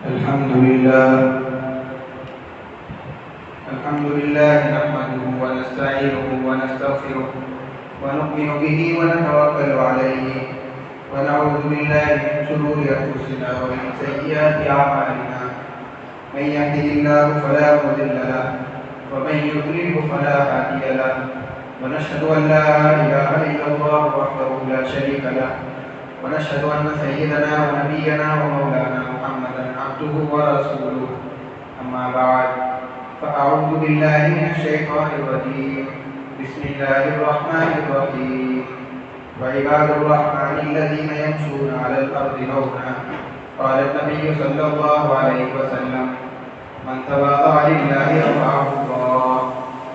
الحمد لله نحمده ونستعينه ونستغفره ونؤمن به ونتوكل عليه ونعوذ بالله من شرور أنفسنا ومن سيئات أعمالنا من يهده الله فلا مضل له ومن يضلل فلا هادي له ونشهد أن لا إله إلا الله وحده لا شريك له ونشهد أن سيدنا ونبينا ومولانا محمدا عبده ورسوله أما بعد فأعوذ بالله من الشيطان الرجيم بسم الله الرحمن الرحيم وعباد الرحمن الذين يمشون على الأرض هونا قال النبي صلى الله عليه وسلم من تواضع لله رفعه الله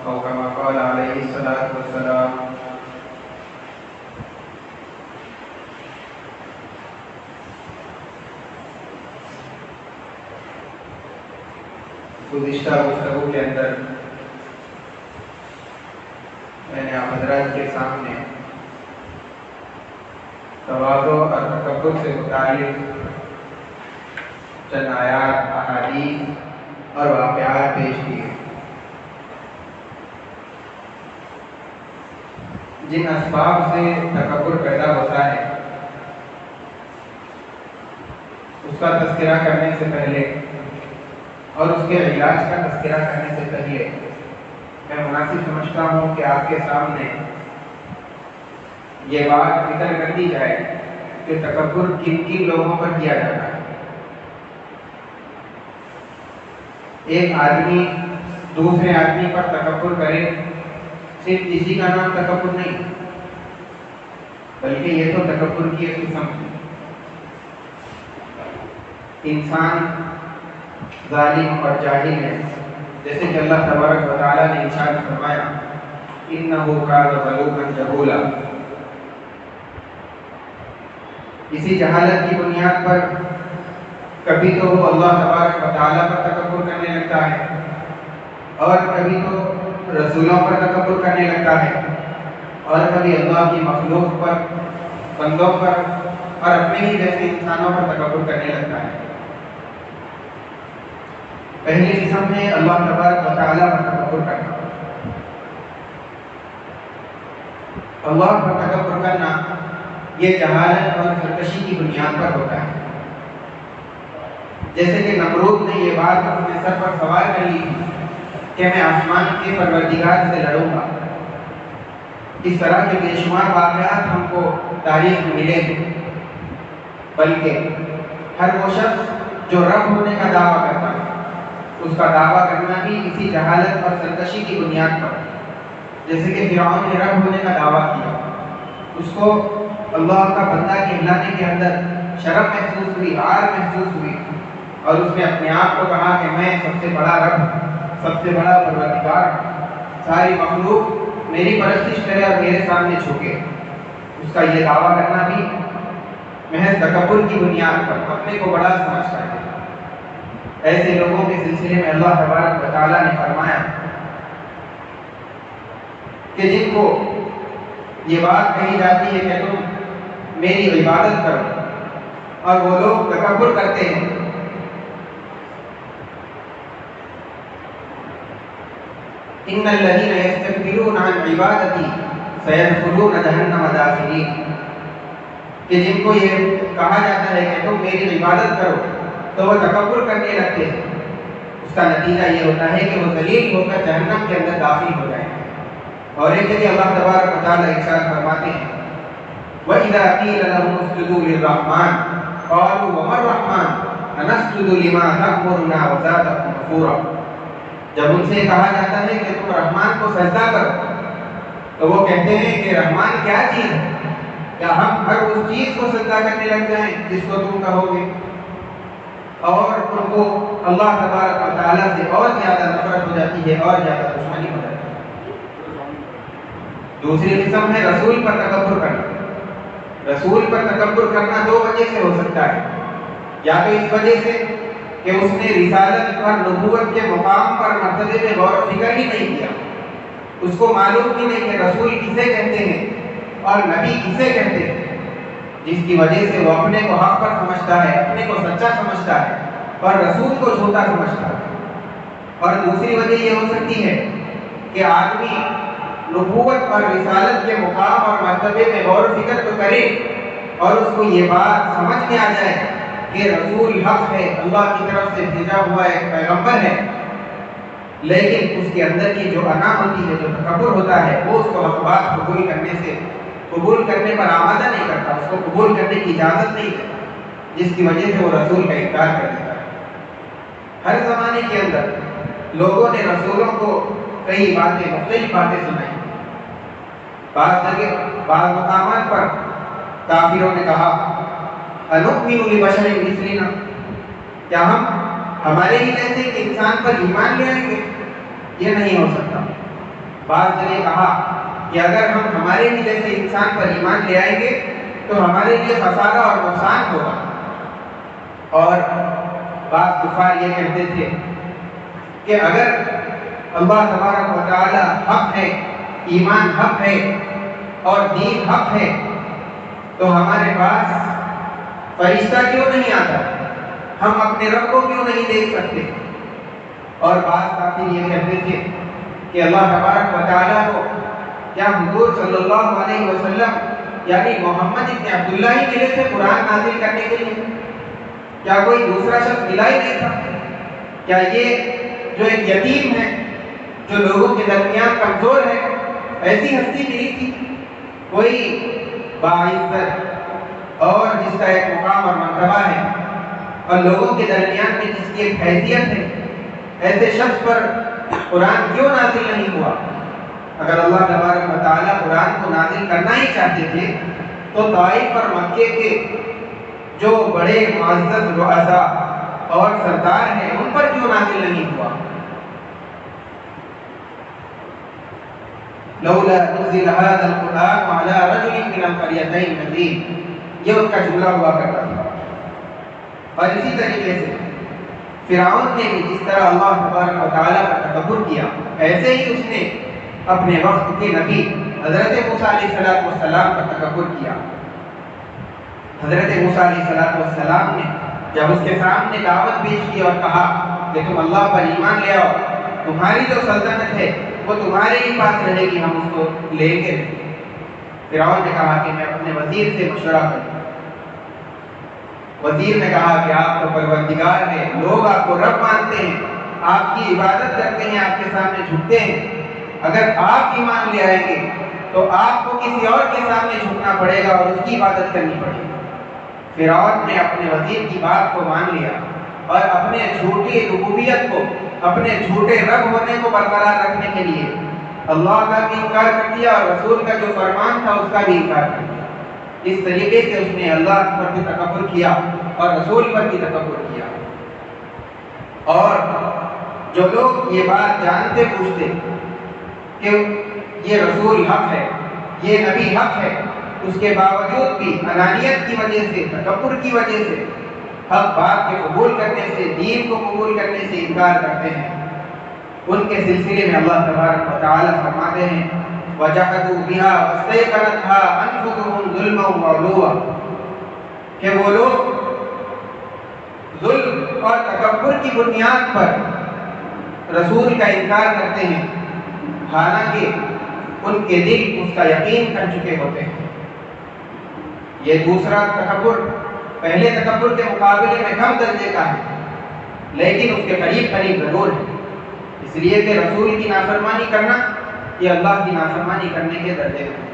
أو كما قال عليه الصلاة والسلام. گزشتہ گفتگو کے اندر میں نے آپ حضرات کے سامنے تواضع اور تکبر سے متعلق چند آیات، احادیث اور واقعات پیش کیے. جن اسباب سے تکبر پیدا ہوتا ہے اس کا تذکرہ کرنے سے پہلے اور اس کے علاج کا تذکرہ کرنے سے پہلے میں مناسب سمجھتا ہوں کہ آپ کے سامنے یہ بات ذکر کر دی جائے کہ تکبر کن کن لوگوں پر کیا جاتا ہے. ایک آدمی دوسرے آدمی پر تکبر کرے، صرف اسی کا نام تکبر نہیں بلکہ یہ تو تکبر کی ایک قسم ہے. انسان ظالم اور جاہل ہے، جیسے کہ اللہ تبارک و تعالیٰ نے ارشاد فرمایا انہ کان ظلوما جہولا. اسی جہالت کی بنیاد پر کبھی تو وہ اللہ تبارک و تعالیٰ پر تکبر کرنے لگتا ہے اور کبھی تو رسولوں پر تکبر کرنے لگتا ہے اور کبھی اللہ کی مخلوق پر، بندوں پر اور اپنے ہی جیسے انسانوں پر تکبر کرنے لگتا ہے. پہلی قسم ہے اللہ تبارک و تعالیٰ پر تکبر کرنا. اللہ پر تکبر کرنا یہ جہالت اور سرکشی کی بنیاد پر ہوتا ہے. جیسے کہ نمرود نے یہ بات اپنے سر پر سوار کر لی کہ میں آسمان کے پروردگار سے لڑوں گا. اس طرح کے بے شمار واقعات ہم کو تاریخ میں ملے ہیں. بلکہ ہر وہ شخص جو رب ہونے کا دعویٰ کرتا ہے اس کا دعویٰ کرنا بھی اسی جہالت اور سرکشی کی بنیاد پر. جیسے کہ فرعون نے رب ہونے کا دعویٰ کیا، اس کو اللہ کا بندہ کہلانے کے اندر شرم محسوس ہوئی، عار محسوس ہوئی اور اس نے اپنے آپ کو کہا کہ میں سب سے بڑا رب، سب سے بڑا پروردگار، ساری مخلوق میری پرستش کرے اور میرے سامنے جھکے. اس کا یہ دعویٰ کرنا بھی محض تکبر کی بنیاد پر اپنے کو بڑا سمجھ کر ہے. ایسے لوگوں کے سلسلے میں اللہ تبارک و تعالیٰ نے فرمایا کہ جن کو یہ بات کہی جاتی ہے کہ تم میری عبادت کرو اور وہ لوگ تکبر کرتے ہیں، ان الذین یستکبرون عن عبادتی سیدخلون جہنم داخرین. کہ جن کو یہ کہا جاتا ہے کہ تم میری عبادت کرو تو وہ تکبر کرنے لگتے ہیں، اس کا نتیجہ یہ ہوتا ہے کہ وہ ذلیل ہو کر جہنم کے اندر داخل ہو جائیں. اور ایک جگہ اللہ تبارک و تعالیٰ ارشاد فرماتے ہیں وَإِذَا قِيلَ لَهُمُ اسْجُدُوا لِلرَّحْمَنِ قَالُوا وَمَا الرَّحْمَنُ أَنَسْجُدُ لِمَا تَأْمُرُنَا وَزَادَهُمْ نُفُورًا. جب ان سے کہا جاتا ہے کہ تم رحمان کو سجدہ کرو تو وہ کہتے ہیں کہ رحمان کیا چیز ہے، کیا ہم ہر اس چیز کو سجدہ کرنے لگ جائیں جس کو تم کہو گے. اور ان کو اللہ تبارک و تعالیٰ سے اور زیادہ نفرت ہو جاتی ہے اور زیادہ دشمنی ہو جاتی ہے. دوسری قسم ہے رسول پر تکبر کرنا. رسول پر تکبر کرنا دو وجہ سے ہو سکتا ہے. یا تو اس وجہ سے کہ اس نے رسالت اور نبوت کے مقام پر مرتبے میں غور و فکر ہی نہیں کیا، اس کو معلوم ہی نہیں کہ رسول کسے کہتے ہیں اور نبی کسے کہتے ہیں، جس کی وجہ سے وہ اپنے کو حق پر سمجھتا ہے، اپنے کو سچا سمجھتا ہے اور رسول کو چھوٹا سمجھتا ہے۔ اور دوسری وجہ یہ ہو سکتی ہے کہ آدمی نبوت اور رسالت کے مقام اور مرتبے میں غور و فکر تو کرے اور اس کو یہ بات سمجھ میں آ جائے کہ رسول حق ہے، اللہ کی طرف سے بھیجا ہوا ایک پیغمبر ہے، لیکن اس کے اندر کی جو انا ہوتی ہے، جو تکبر ہوتا ہے، وہ اس کو حق بات قبول کرنے پر آمادہ نہیں کرتا، اس کو قبول کرنے کی اجازت نہیں دیتا، جس کی وجہ سے وہ رسول کا انکار کر دیتا ہے۔ ہر زمانے کے اندر لوگوں نے رسولوں کو کئی باتیں، مختلف باتیں سنائی۔ بعض مقامات پر کافروں نے کہا انؤمن لبشر مثلنا، کیا ہم ہمارے ہی جیسے ایک انسان پر ایمان لے آئیں گے؟ یہ نہیں ہو سکتا۔ بعض نے کہا کہ اگر ہم ہمارے ہی جیسے انسان پر ایمان لے آئیں گے تو ہمارے لیے خسارہ اور نقصان ہوگا۔ اور بعض کفار یہ کہتے تھے کہ اگر اللہ تبارک و تعالی حق ہے، ایمان حق ہے اور دین حق ہے تو ہمارے پاس فرشتہ کیوں نہیں آتا؟ ہم اپنے رب کو کیوں نہیں دیکھ سکتے؟ اور بعض کافر یہ کہتے تھے کہ اللہ تبارک و تعالیٰ کو کیا حضور صلی اللہ علیہ وسلم یعنی محمد ابن عبداللہ ہی ملے تھے قرآن نازل کرنے کے لیے؟ کیا کوئی دوسرا شخص ملا ہی نہیں تھا؟ کیا یہ جو ایک یتیم ہے، جو لوگوں کے درمیان کمزور ہے، ایسی ہستی ملی تھی؟ کوئی باعزت اور جس کا ایک مقام اور مرتبہ ہے اور لوگوں کے درمیان میں جس کی ایک حیثیت ہے، ایسے شخص پر قرآن کیوں نازل نہیں ہوا؟ اگر اللہ تبارک و تعالیٰ قرآن کو نازل کرنا ہی چاہتے تھے تو طائف اور مکے کے جو بڑے معزز رؤساء اور سردار ہیں ان پر کیوں نازل نہیں ہوا؟ لولا نزل هذا القرآن على رجل من القريتين عظيم، یہ ان کا جملہ ہوا کرتا تھا۔ اور اسی طریقے سے فرعون نے بھی جس طرح اللہ تبارک و تعالیٰ کا تکبر کیا، ایسے ہی اس نے اپنے وقت کے نبی حضرت موسیٰ علیہ السلام کا تکبر کیا۔ حضرت موسیٰ علیہ السلام نے جب اس کے سامنے دعوت پیش کی اور کہا کہ تم اللہ پر ایمان لے آؤ، تمہاری جو سلطنت ہے وہ تمہارے ہی پاس رہے گی، ہم اس کو لے کے فرعون نے کہا کہ میں اپنے وزیر سے مشورہ کروں۔ وزیر نے کہا کہ آپ تو پروردگار ہیں، لوگ آپ کو رب مانتے ہیں، آپ کی عبادت کرتے ہیں، آپ کے سامنے جھکتے ہیں، اگر آپ ایمان لے آئیں گے تو آپ کو کسی اور کے سامنے جھکنا پڑے گا اور اس کی عبادت کرنی پڑے گی۔ فرعون نے اپنے وزیر کی بات کو مان لیا اور اپنے جھوٹی ربوبیت کو، اپنے جھوٹے رب ہونے کو برقرار رکھنے کے لیے اللہ کا بھی انکار کر دیا اور رسول کا جو فرمان تھا اس کا بھی انکار کر دیا۔ اس طریقے سے اس نے اللہ پر بھی تکبر کیا اور رسول پر بھی تکبر کیا۔ اور جو لوگ یہ بات جانتے بوجھتے کہ یہ رسول حق ہے، یہ نبی حق ہے، اس کے باوجود بھی انانیت کی وجہ سے، تکبر کی وجہ سے، حق بات کے قبول کرنے سے، دین کو قبول کرنے سے انکار کرتے ہیں، ان کے سلسلے میں اللہ تبارک و تعالیٰ فرماتے ہیں وَجَحَدُوا بِهَا وَاسْتَيْقَنَتْهَا أَنفُسُهُمْ ظُلْمًا وَعُلُوًّا، کہ وہ لوگ ظلم اور تکبر کی بنیاد پر رسول کا انکار کرتے ہیں، حالانکہ ان کے دل اس کا یقین کر چکے ہوتے ہیں۔ یہ دوسرا تکبر پہلے تکبر کے مقابلے میں کم درجے کا ہے، لیکن اس کے قریب ضرور ہے، اس لیے کہ رسول کی نافرمانی کرنا یہ اللہ کی نافرمانی کرنے کے درجے میں ہے۔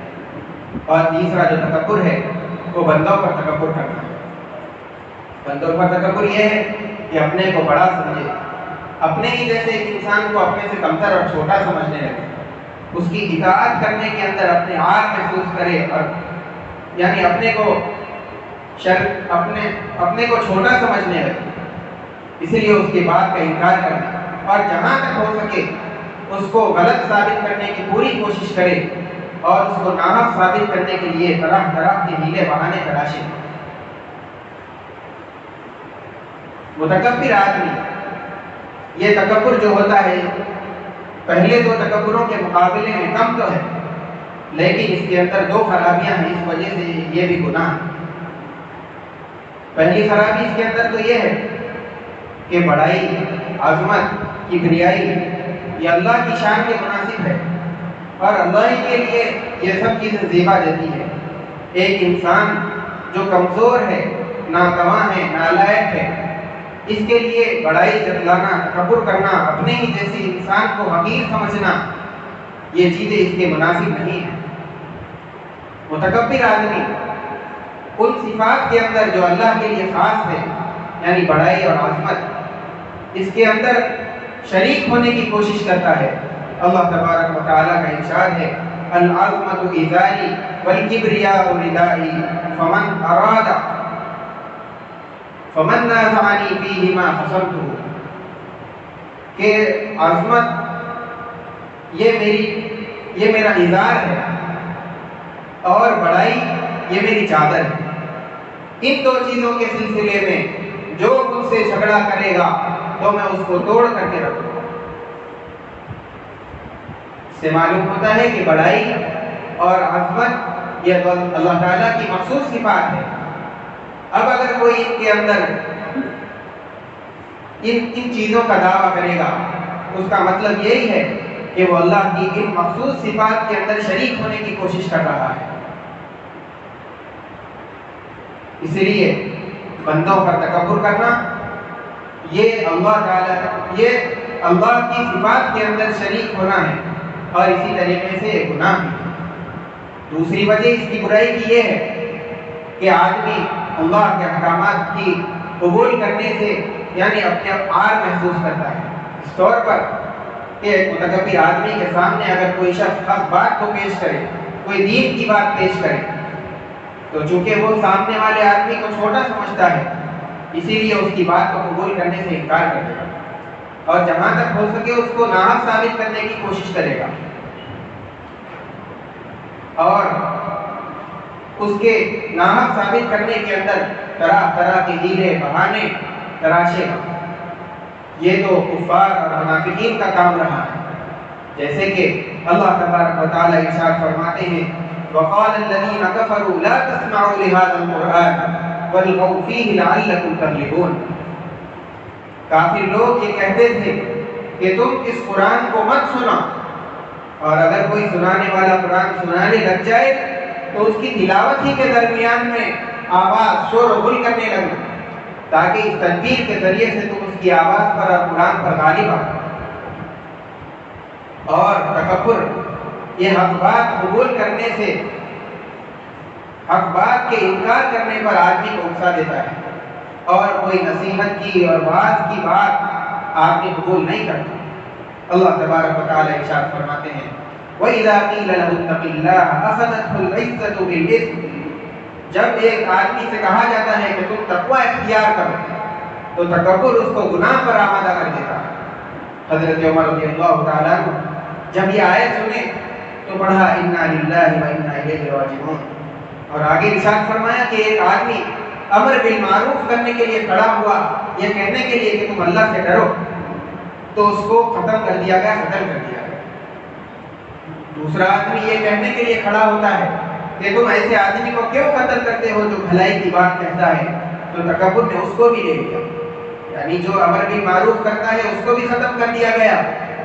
اور تیسرا جو تکبر ہے وہ بندوں پر تکبر کرنا ہے۔ بندوں پر تکبر یہ ہے کہ اپنے کو بڑا سمجھے، اپنے ہی جیسے ایک انسان کو اپنے سے کمتر اور چھوٹا سمجھنے لگے، اس کی اطاعت کرنے کے اندر اپنے عار محسوس کرے اور یعنی اپنے کو چھوٹا سمجھنے لگے، اسی لیے اس کی بات کا انکار کرے اور جہاں تک ہو سکے اس کو غلط ثابت کرنے کی پوری کوشش کرے اور اس کو ناحق ثابت کرنے کے لیے طرح طرح کے ہیلے بہانے تلاشے۔ متکبر آدمی، یہ تکبر جو ہوتا ہے پہلے دو تکبروں کے مقابلے میں کم تو ہے، لیکن اس کے اندر دو خرابیاں ہیں، اس وجہ سے یہ بھی گناہ ہے۔ پہلی خرابی اس کے اندر تو یہ ہے کہ بڑائی، عظمت، کبریائی یہ اللہ کی شان کے مناسب ہے، اور اللہ ہی کے لیے یہ سب چیزیں زیبا دیتی ہے۔ ایک انسان جو کمزور ہے، ناتواں ہے، نالائق ہے، اس کے لیے بڑائی جتلانا، تکبر کرنا، اپنے ہی جیسے انسان کو حقیر سمجھنا، یہ چیزیں اس کے مناسب نہیں ہیں۔ متکبر آدمی ان صفات کے اندر جو اللہ کے لیے خاص ہے، یعنی بڑائی اور عظمت، اس کے اندر شریک ہونے کی کوشش کرتا ہے۔ اللہ تبارک و تعالیٰ کا ارشاد ہے، العظمت ازاری والکبریاء ردائی فمن نازعنی فیہما خصمتہ، کہ عظمت یہ میرا ازار ہے، اور بڑائی یہ میری چادر ہے۔ ان دو چیزوں کے سلسلے میں جو مجھ سے جھگڑا کرے گا تو میں اس کو توڑ کر کے رکھوں گا۔ اس سے معلوم ہوتا ہے کہ بڑائی اور عظمت یہ اللہ تعالیٰ کی مخصوص صفات ہے۔ اب اگر کوئی ان کے اندر ان چیزوں کا دعویٰ کرے گا، اس کا مطلب یہی ہے کہ وہ اللہ کی ان مخصوص صفات کے اندر شریک ہونے کی کوشش کر رہا ہے۔ اس لیے بندوں پر تکبر کرنا یہ اللہ کی صفات کے اندر شریک ہونا ہے، اور اسی طریقے سے یہ گناہ ہے۔ دوسری وجہ اس کی برائی کی یہ ہے کہ آدمی اللہ کے احکامات کی قبول کرنے سے یعنی اپنے عار محسوس کرتا ہے، اس طور پر کہ متکبر آدمی کے سامنے اگر کوئی شخص حق بات کو پیش کرے، کوئی دین کی بات پیش کرے، تو چونکہ وہ سامنے والے آدمی کو چھوٹا سمجھتا ہے، اسی لیے اس کی بات کو قبول کرنے سے انکار کر دے گا، اور جہاں تک ہو سکے اس کو ناحق ثابت کرنے کی کوشش کرے گا، اور اس کے ناحق ثابت کرنے کے اندر طرح طرح کے ہیلے بہانے تراشے گا۔ یہ تو کفار اور منافقین کا کام رہا ہے، جیسے کہ اللہ تبارک و تعالیٰ ارشاد فرماتے ہیں، وَقَالَ الَّذِينَ كَفَرُوا لَا تَسْمَعُوا لِهَذَا الْقُرْآنِ وَالْغَوْا فِيهِ لَعَلَّكُمْ تَغْلِبُونَ۔ کافر لوگ یہ کہتے تھے کہ تم اس قرآن کو مت سنا، اور اگر کوئی سنانے والا قرآن سنانے لگ جائے تو اس کی تلاوت ہی کے درمیان میں آواز شور و غل کرنے لگے، تاکہ اس تدبیر کے ذریعے سے تم اس کی آواز پر اور قرآن پر غالب آ۔ اور تکبر یہ حق بات قبول کرنے سے حق بات کے انکار کرنے پر آدمی کو اکسا دیتا ہے، اور کوئی نصیحت کی اور واعظ کی بات آدمی قبول نہیں کرتا۔ اللہ تبارک و تعالیٰ ارشاد فرماتے ہیں، وَإِذَا قِيلَ لَهُ اتَّقِ اللَّهَ أَخَذَتْهُ الْعِزَّةُ بِالْإِثْمِ، جب ایک آدمی سے کہا جاتا ہے کہ تم تقوی اختیار کرو، تو تکبر اس کو گناہ پر آمادہ کر دیتا ہے۔ حضرت عمر رضی اللہ تعالیٰ عنہ جب یہ آیت سنے تو پڑھا اِنَّا لِلَّهِ وَإِنَّا إِلَيْهِ رَاجِعُونَ، اور آگے ارشاد فرمایا کہ ایک آدمی امر بالمعروف کرنے کے لیے کھڑا ہوا، یہ کہنے کے لیے کہ تم اللہ سے ڈرو، تو اس کو ختم کر دیا گیا، قتل کر دیا گیا۔ دوسرا آدمی یہ کہنے کے لیے کھڑا ہوتا ہے کہ تم ایسے آدمی کو کیوں قتل کرتے ہو جو بھلائی کی بات کہتا ہے، تو تکبر نے اس کو بھی لے لیا، یعنی جو امر بالمعروف کرتا ہے اس کو بھی ختم کر دیا گیا،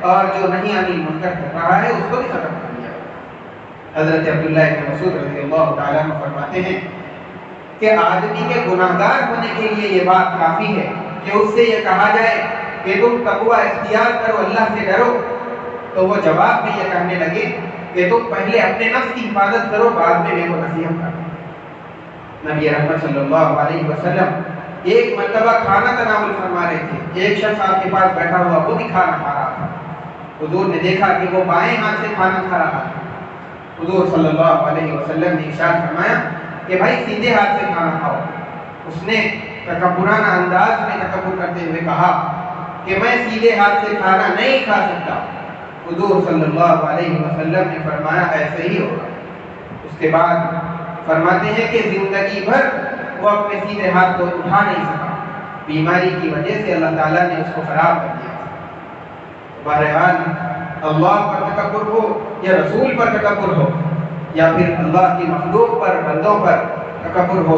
اور جو نہیں عن المنکر کر رہا ہے اس کو بھی ختم کر دیا گیا۔ حضرت عبداللہ بن مسعود رضی اللہ تعالیٰ عنہ فرماتے ہیں کہ آدمی کے گناہگار ہونے کے لیے یہ بات کافی ہے کہ اس سے یہ کہا جائے کہ تم تقوی اختیار کرو، اللہ سے ڈرو، تو وہ جواب میں یہ کہنے لگے کہ تم پہلے اپنے نفس کی حفاظت کرو، بعد میں میرے کو نصیحت کرو۔ نبی رحمت صلی اللہ علیہ وسلم ایک مرتبہ کھانا تناول فرما رہے تھے، ایک شخص آپ کے پاس بیٹھا ہوا وہ بھی کھانا کھا رہا تھا، حضور نے دیکھا کہ وہ بائیں ہاتھ سے کھانا کھا رہا تھا۔ حضور صلی اللہ علیہ وسلم نے ارشاد فرمایا کہ بھائی سیدھے ہاتھ سے کھانا کھاؤ۔ اس نے تکبرانہ انداز میں تکبر کرتے ہوئے کہا کہ میں سیدھے ہاتھ سے کھانا نہیں کھا سکتا۔ حضور صلی اللہ علیہ وسلم نے فرمایا ایسے ہی ہوگا۔ اس کے بعد فرماتے ہیں کہ زندگی بھر وہ اپنے سیدھے ہاتھ کو اٹھا نہیں سکا، بیماری کی وجہ سے اللہ تعالیٰ نے اس کو خراب کر دیا۔ بہرحال اللہ پر تکبر ہو یا رسول پر تکبر ہو یا پھر اللہ کی مخلوق پر، بندوں پر تکبر ہو،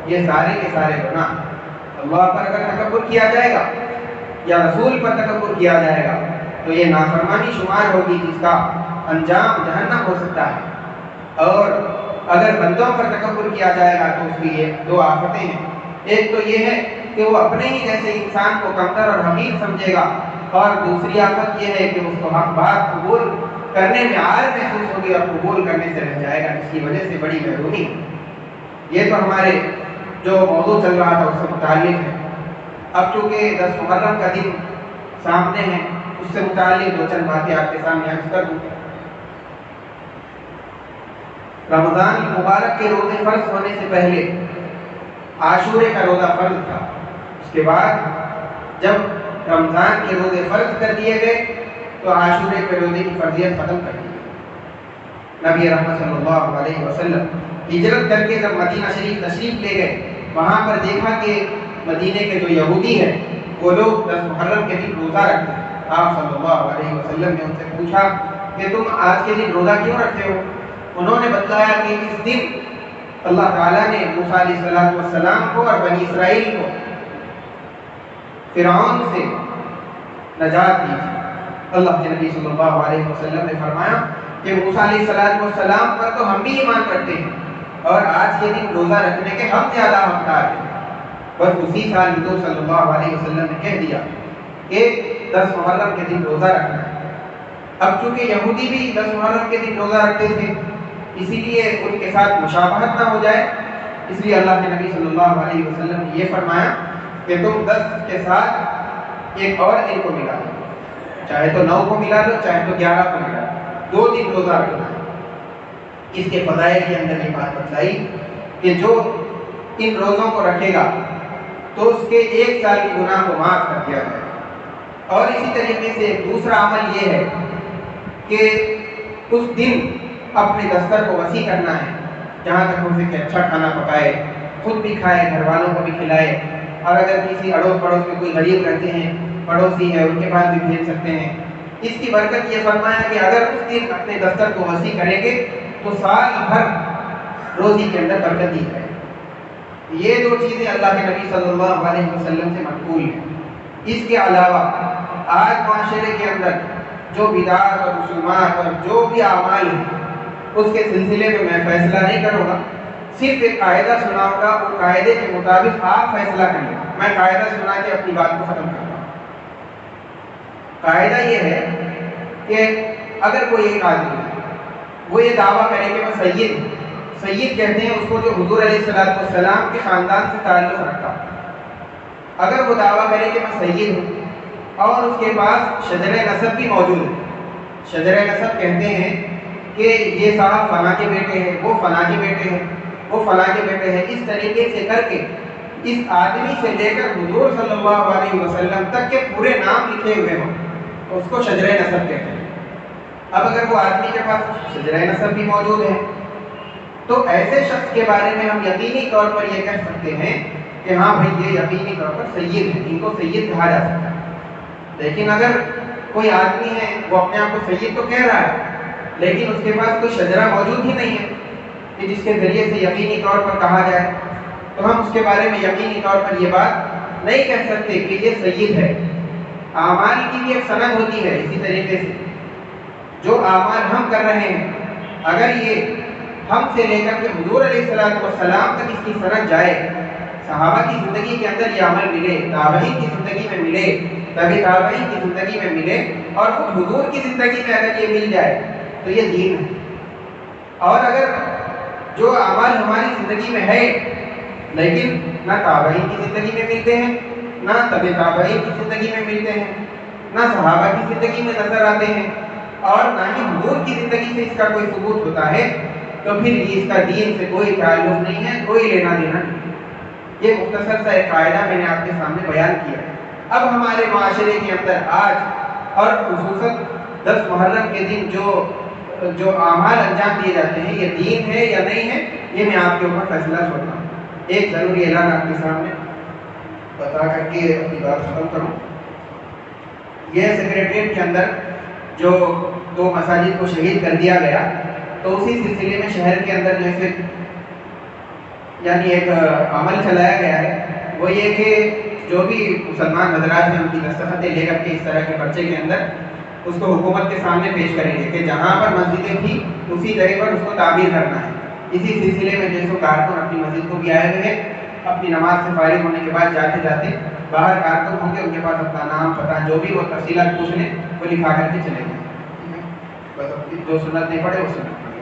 یہ سارے کے سارے گناہ۔ اللہ پر اگر تکبر کیا جائے گا یا رسول پر تکبر کیا جائے گا تو یہ نافرمانی شمار ہوگی جس کا انجام جہنم ہو سکتا ہے۔ اور اگر بندوں پر تکبر کیا جائے گا تو اس کی یہ دو آفتیں ہیں، ایک تو یہ ہے کہ وہ اپنے ہی جیسے انسان کو کمتر اور حقیر سمجھے گا، اور دوسری آفت یہ ہے کہ اس کو حق بات قبول کرنے میں عار محسوس ہوگی اور قبول کرنے سے رہ جائے گا، جس کی وجہ سے بڑی محرومی۔ یہ تو ہمارے جو موضوع چل رہا تھا اس سے متعلق ہے۔ اب چونکہ 10 محرم کا دن سامنے ہے، اس سے متعلق دو چند باتیں آپ کے سامنے عرض کر دوں۔ رمضان مبارک کے روزے فرض ہونے سے پہلے عاشورے کا روزہ فرض تھا، اس کے بعد جب رمضان کے روزے فرض کر دیے گئے تو عاشورے کے روزے کی فرضیت ختم کر دی گئی۔ نبی رحمت صلی اللہ علیہ وسلم ہجرت کر کے جب مدینہ شریف تشریف لے گئے، وہاں پر دیکھا کہ مدینے کے جو یہودی ہیں وہ لوگ 10 محرم کے دن روزہ رکھتے ہیں۔ آپ صلی اللہ علیہ وسلم نے ان سے پوچھا کہ تم آج کے دن روزہ کیوں رکھتے ہو؟ انہوں نے بتایا کہ اس دن اللہ تعالیٰ نے موسیٰ علیہ السلام کو اور بنی اسرائیل کو فرعون سے نجات دی تھی۔ اللہ کے نبی صلی اللہ علیہ وسلم نے فرمایا کہ موسیٰ علیہ السلام پر تو ہم بھی ایمان رکھتے ہیں اور آج کے دن روزہ رکھنے کے ہم زیادہ حقدار ہیں۔ بس اسی سال حضور صلی اللہ علیہ وسلم نے کہہ دیا کہ 10 محرم کے دن روزہ رکھنا ہے۔ اب چونکہ یہودی بھی 10 محرم کے دن روزہ رکھتے تھے، اسی لیے ان کے ساتھ مشابہت نہ ہو جائے، اس لیے اللہ کے نبی صلی اللہ علیہ وسلم نے یہ فرمایا کہ تم 10 کے ساتھ ایک اور دن کو ملا دو، چاہے تو 9 کو ملا دو، چاہے تو 11 کو ملا دو، 2 دن روزہ رکھنا ہے۔ اس کے فضائل کے اندر یہ بات بتلائی کہ جو ان روزوں کو رکھے گا تو اس کے 1 سال کی گناہ کو معاف کر دیا جائے گا۔ اور اسی طریقے سے دوسرا عمل یہ ہے کہ اس دن اپنے دستر کو وسیع کرنا ہے، جہاں تک ہو سکے اچھا کھانا پکائے، خود بھی کھائے، گھر والوں کو بھی کھلائے، اور اگر کسی اڑوس پڑوس میں کوئی غریب رہتے ہیں، پڑوسی ہے، ان کے پاس بھی بھیج سکتے ہیں۔ اس کی برکت یہ فرمایا کہ اگر اس دن اپنے دستر کو وسیع کریں گے تو سال بھر روزی کے اندر برکت دی جائے۔ یہ 2 چیزیں اللہ کے نبی صلی اللہ علیہ وسلم سے منقول ہیں۔ اس کے علاوہ آج معاشرے کے اندر جو بدعات اور رسومات اور جو بھی اعمال ہیں اس کے سلسلے میں میں فیصلہ نہیں کروں گا، صرف ایک قاعدہ سناؤں گا، اور قاعدے کے مطابق آپ فیصلہ کریں گے۔ میں قاعدہ سنا کے اپنی بات کو ختم کرتا ہوں۔ قاعدہ یہ ہے کہ اگر کوئی ایک آدمی ہے وہ یہ دعویٰ کرے کہ میں سید ہوں، سید کہتے ہیں اس کو جو حضور علیہ السلام کے خاندان سے تعلق رکھتا، اگر وہ دعویٰ کرے کہ میں سید ہوں اور اس کے پاس شجر نسب بھی موجود ہے، شجر نسب کہتے ہیں کہ یہ صاحب فلاں کے بیٹے ہیں، وہ فلاں کے بیٹے ہیں، وہ فلاں کے بیٹے ہیں، اس طریقے سے کر کے اس آدمی سے لے کر حضور صلی اللہ علیہ وسلم تک کے پورے نام لکھے ہوئے ہوں تو اس کو شجر نسب کہتے ہیں۔ اب اگر وہ آدمی کے پاس شجر نسب بھی موجود ہے تو ایسے شخص کے بارے میں ہم یقینی طور پر یہ کہہ سکتے ہیں کہ ہاں بھائی یہ یقینی طور پر سید ہے، ان کو سید کہا جا سکتا ہے۔ لیکن اگر کوئی آدمی ہے وہ اپنے آپ کو سید تو کہہ رہا ہے لیکن اس کے پاس کوئی شجرہ موجود ہی نہیں ہے کہ جس کے ذریعے سے یقینی طور پر کہا جائے، تو ہم اس کے بارے میں یقینی طور پر یہ بات نہیں کہہ سکتے کہ یہ سید ہے۔ اعمال کی بھی ایک سند ہوتی ہے، اسی طریقے سے جو اعمال ہم کر رہے ہیں اگر یہ ہم سے لے کر کے حضور علیہ السلام تک اس کی سند جائے، صحابہ کی زندگی کے اندر یہ عمل ملے، تابعین کی زندگی میں ملے، تبی تابعین کی زندگی میں ملے، اور خود حضور کی زندگی میں اگر یہ مل جائے تو یہ دین ہے۔ اور اگر جو اعمال ہماری زندگی میں ہے لیکن نہ تابعین کی زندگی میں ملتے ہیں، نہ تبی تابعین کی زندگی میں ملتے ہیں، نہ صحابہ کی زندگی میں نظر آتے ہیں، اور نہ ہی حضور کی زندگی سے اس کا کوئی ثبوت ہوتا ہے، تو پھر اس کا دین سے کوئی تعلق نہیں ہے، کوئی لینا دینا نہیں۔ یہ مختصر سا ایک قاعدہ میں نے آپ کے سامنے بیان کیا ہے۔ اب ہمارے معاشرے کے اندر آج اور خصوصاً 10 محرم کے دن جو اعمال انجام دیے جاتے ہیں یہ دین ہے یا نہیں ہے، یہ میں آپ کے اوپر فیصلہ چھوڑتا ہوں۔ ایک ضروری اعلان آپ کے سامنے بتا کر کے اپنی بات ختم کروں۔ یہ سیکریٹریٹ کے اندر جو 2 مساجد کو شہید کر دیا گیا تو اسی سلسلے میں شہر کے اندر جیسے یعنی ایک عمل چلایا گیا ہے، وہ یہ کہ جو بھی مسلمان حضرات ہیں ان کی دستخطیں لے کر کے اس طرح کے پرچے کے اندر اس کو حکومت کے سامنے پیش کریں گے کہ جہاں پر مسجدیں تھیں اسی جگہ پر اس کو تعمیر کرنا ہے. اسی سلسلے میں جیسے کارکن اپنی مسجد کو بھی آئے ہوئے ہیں, اپنی نماز سے فارغ ہونے کے بعد جاتے جاتے باہر کارکن ہوں گے, ان کے پاس اپنا نام پتہ جو بھی وہ تفصیلات پوچھ لیں وہ لکھا کر کے چلے گئے. بس جو سنت نہیں پڑے وہ سنت